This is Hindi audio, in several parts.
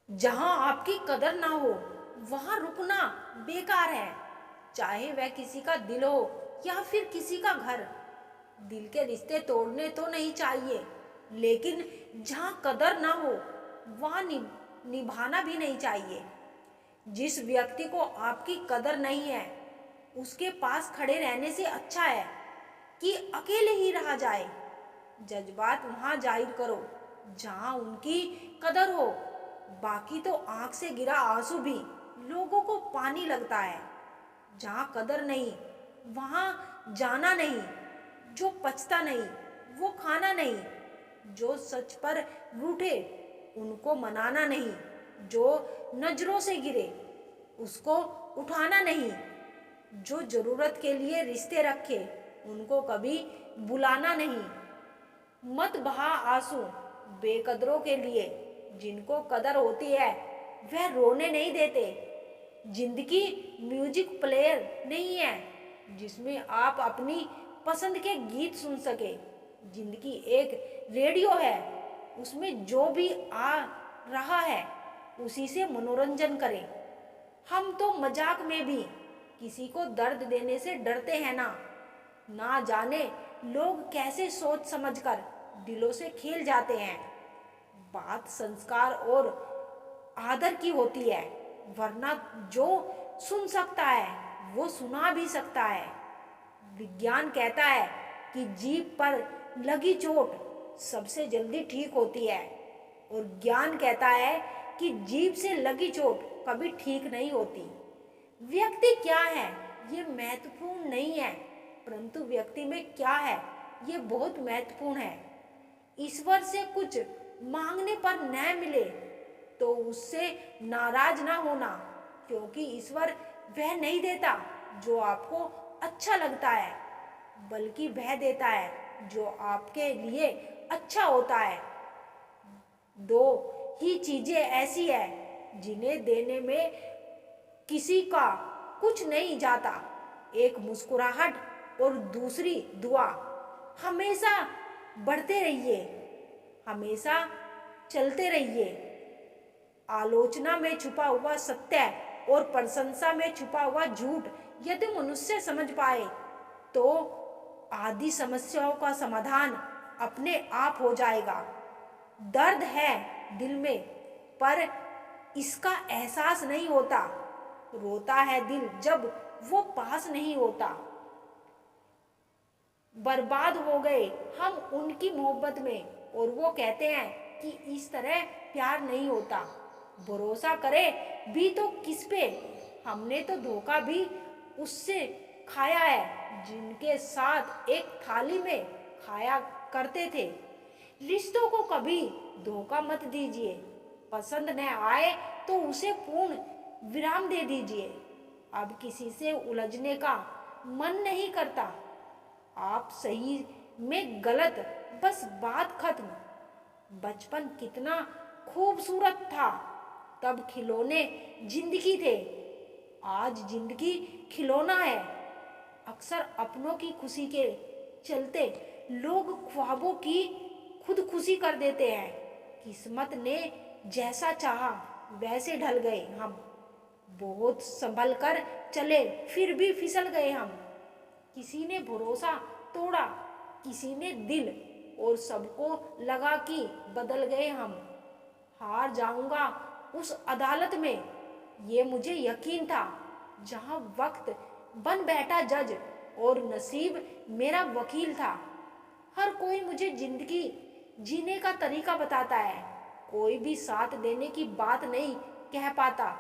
जहां आपकी कदर ना हो वहां रुकना बेकार है। चाहे वह किसी का दिल हो या फिर किसी का घर। दिल के रिश्ते तोड़ने तो नहीं चाहिए, लेकिन जहां कदर ना हो वहां निभाना भी नहीं चाहिए। जिस व्यक्ति को आपकी कदर नहीं है उसके पास खड़े रहने से अच्छा है कि अकेले ही रहा जाए। जज्बात वहां जाहिर करो जहां उनकी कदर हो। बाकी तो आंख से गिरा आंसू भी लोगों को पानी लगता है। जहां कदर नहीं वहां जाना नहीं। जो पचता नहीं वो खाना नहीं। जो सच पर रूठे उनको मनाना नहीं। जो नजरों से गिरे उसको उठाना नहीं। जो जरूरत के लिए रिश्ते रखे उनको कभी बुलाना नहीं। मत बहा आंसू बेकदरों के लिए। जिनको कदर होती है वह रोने नहीं देते। जिंदगी म्यूजिक प्लेयर नहीं है जिसमें आप अपनी पसंद के गीत सुन सके। जिंदगी एक रेडियो है, उसमें जो भी आ रहा है उसी से मनोरंजन करें। हम तो मजाक में भी किसी को दर्द देने से डरते हैं ना। ना जाने लोग कैसे सोच समझकर दिलों से खेल जाते हैं। बात संस्कार और आदर की होती है, वरना जो सुन सकता है वो सुना भी सकता है। विज्ञान कहता है कि जीभ पर लगी चोट सबसे जल्दी ठीक होती है, और ज्ञान कहता है कि जीभ से लगी चोट कभी ठीक नहीं होती। व्यक्ति क्या है ये महत्वपूर्ण नहीं है, परंतु व्यक्ति में क्या है ये बहुत महत्वपूर्ण है। ईश्वर से कुछ मांगने पर न मिले तो उससे नाराज ना होना, क्योंकि ईश्वर वह नहीं देता जो आपको अच्छा लगता है, बल्कि वह देता है जो आपके लिए अच्छा होता है। दो ही चीजें ऐसी है जिन्हें देने में किसी का कुछ नहीं जाता, एक मुस्कुराहट और दूसरी दुआ। हमेशा बढ़ते रहिए, हमेशा चलते रहिए। आलोचना में छुपा हुआ सत्य और प्रशंसा में छुपा हुआ झूठ यदि मनुष्य समझ पाए तो आदि समस्याओं का समाधान अपने आप हो जाएगा। दर्द है दिल में पर इसका एहसास नहीं होता। रोता है दिल जब वो पास नहीं होता। बर्बाद हो गए हम उनकी मोहब्बत में, और वो कहते हैं कि इस तरह प्यार नहीं होता। भरोसा करे भी तो किस पे? हमने तो धोखा भी उससे खाया है जिनके साथ एक थाली में खाया करते थे। रिश्तों को कभी धोखा मत दीजिए। पसंद न आए तो उसे पूर्ण विराम दे दीजिए। अब किसी से उलझने का मन नहीं करता। आप सही में गलत, बस बात खत्म। बचपन कितना खूबसूरत था, तब खिलौने जिंदगी थे। आज जिंदगी खिलौना है। अक्सर अपनों की खुशी के चलते लोग ख्वाबों की खुदकुशी कर देते हैं। किस्मत ने जैसा चाहा वैसे ढल गए हम। बहुत संभल कर चले फिर भी फिसल गए हम। किसी ने भरोसा तोड़ा, किसी ने दिल, और सबको लगा कि बदल गए हम। हार जाऊंगा उस अदालत में ये मुझे यकीन था, जहां वक्त बन बैठा जज और नसीब मेरा वकील था। हर कोई मुझे जिंदगी जीने का तरीका बताता है, कोई भी साथ देने की बात नहीं कह पाता।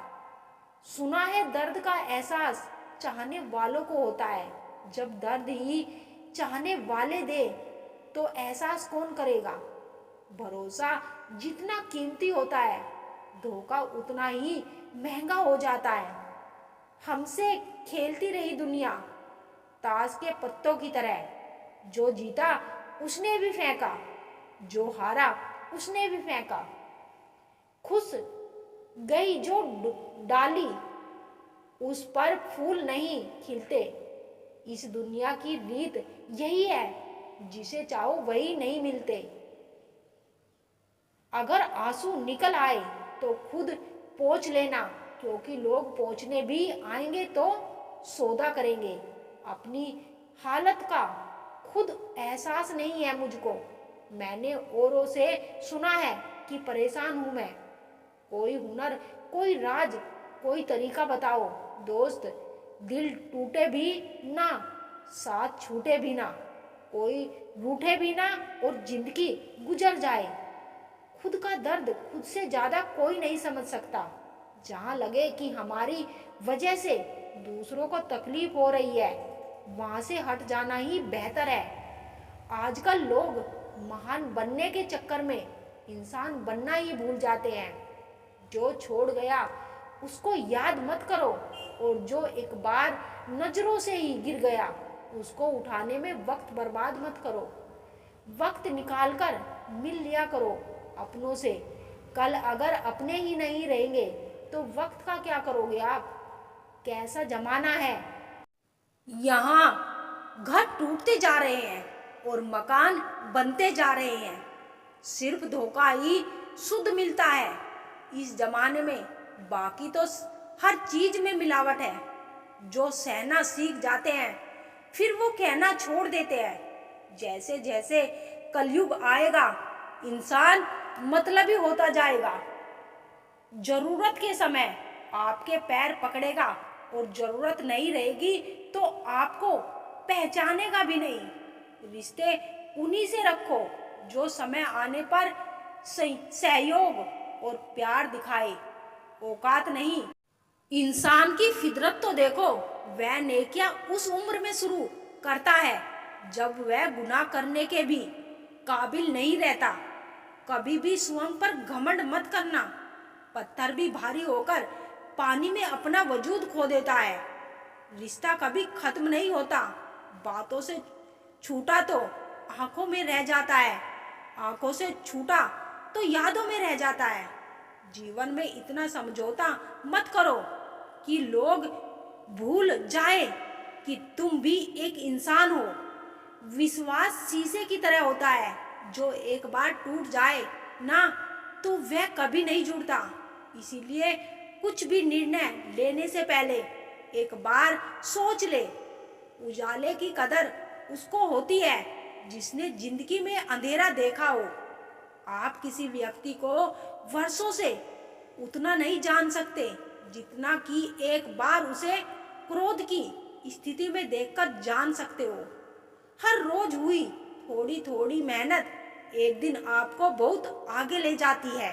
सुना है दर्द का एहसास चाहने वालों को होता है। जब दर्द ही चाहने वाले दे तो एहसास कौन करेगा? भरोसा जितना कीमती होता है धोखा उतना ही महंगा हो जाता है। हमसे खेलती रही दुनिया ताश के पत्तों की तरह। जो जीता उसने भी फेंका, जो हारा उसने भी फेंका। खुश गई जो डाली उस पर फूल नहीं खिलते। इस दुनिया की रीत यही है, जिसे चाहो वही नहीं मिलते। अगर आंसू निकल आए तो खुद पोंछ लेना, क्योंकि लोग पोंछने भी आएंगे तो सौदा करेंगे। अपनी हालत का खुद एहसास नहीं है मुझको। मैंने औरों से सुना है कि परेशान हूं मैं। कोई हुनर, कोई राज, कोई तरीका बताओ दोस्त। दिल टूटे भी ना, साथ छूटे भी ना, कोई रूठे भी ना और जिंदगी गुजर जाए। खुद का दर्द खुद से ज्यादा कोई नहीं समझ सकता। जहाँ लगे कि हमारी वजह से दूसरों को तकलीफ हो रही है, वहां से हट जाना ही बेहतर है। आजकल लोग महान बनने के चक्कर में इंसान बनना ही भूल जाते हैं। जो छोड़ गया उसको याद मत करो, और जो एक बार नजरों से ही गिर गया उसको उठाने में वक्त बर्बाद मत करो। वक्त निकाल कर मिल लिया करो अपनों से। कल अगर अपने ही नहीं रहेंगे तो वक्त का क्या करोगे आप? कैसा जमाना है। यहाँ घर टूटते जा रहे हैं और मकान बनते जा रहे हैं। सिर्फ धोखा ही शुद्ध मिलता है इस जमाने में। बाकी तो हर चीज में मिलावट है। जो सहना सीख जाते हैं फिर वो कहना छोड़ देते हैं। जैसे जैसे कलयुग आएगा इंसान मतलबी होता जाएगा। जरूरत के समय आपके पैर पकड़ेगा और जरूरत नहीं रहेगी तो आपको पहचानेगा भी नहीं। रिश्ते उन्हीं से रखो जो समय आने पर सहयोग और प्यार दिखाए, औकात नहीं। इंसान की फितरत तो देखो, वह नेकियां उस उम्र में शुरू करता है जब वह गुनाह करने के भी काबिल नहीं रहता। कभी भी स्वयं पर घमंड मत करना। पत्थर भी भारी होकर पानी में अपना वजूद खो देता है। रिश्ता कभी खत्म नहीं होता। बातों से छूटा तो आंखों में रह जाता है, आंखों से छूटा तो यादों में रह जाता है। जीवन में इतना समझौता मत करो कि लोग भूल जाए कि तुम भी एक इंसान हो। विश्वास शीशे की तरह होता है, जो एक बार टूट जाए ना तो वह कभी नहीं जुड़ता। इसीलिए कुछ भी निर्णय लेने से पहले एक बार सोच ले। उजाले की कदर उसको होती है जिसने जिंदगी में अंधेरा देखा हो। आप किसी व्यक्ति को वर्षों से उतना नहीं जान सकते जितना कि एक बार उसे क्रोध की स्थिति में देखकर जान सकते हो। हर रोज हुई थोड़ी थोड़ी मेहनत एक दिन आपको बहुत आगे ले जाती है।